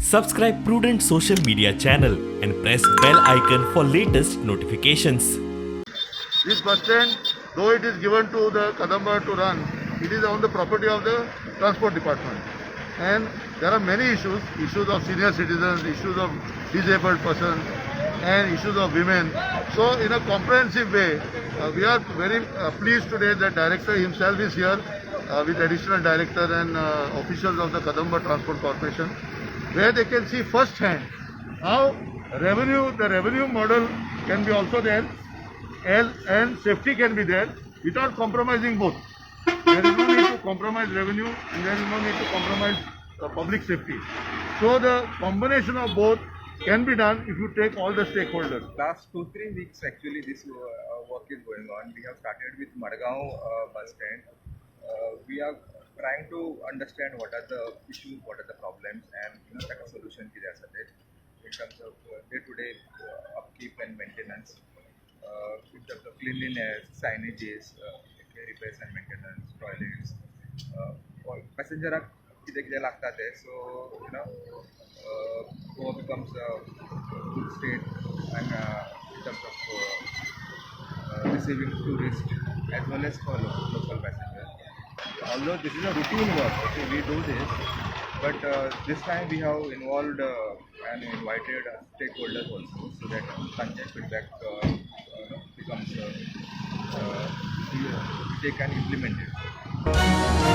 Subscribe Prudent social media channel and press bell icon for latest notifications. This bus stand, though it is given to the Kadamba to run, it is on the property of the transport department. And there are many issues of senior citizens, issues of disabled persons, and issues of women. So in a comprehensive way, we are very pleased today that director himself is here with additional director and officials of the Kadamba Transport Corporation, where they can see first hand how the revenue model can be also there, and safety can be there without compromising both. There is no need to compromise revenue and there is no need to compromise public safety. So the combination of both can be done if you take all the stakeholders. Last 2-3 weeks actually this work is going on. We have started with Madgaon bus stand. We are trying to understand what are the issues, what are the problems, and what solution ki जा सकते in terms of day-to-day upkeep and maintenance, in terms of cleanliness, signages, repairs and maintenance, toilets, passenger किती लागतात आहे. So Goa becomes a good state and in terms of receiving tourists as well as for local passengers. Although this is a routine work, okay, we do this, but this time we have involved and invited stakeholders also, so that content feedback becomes they can implement it.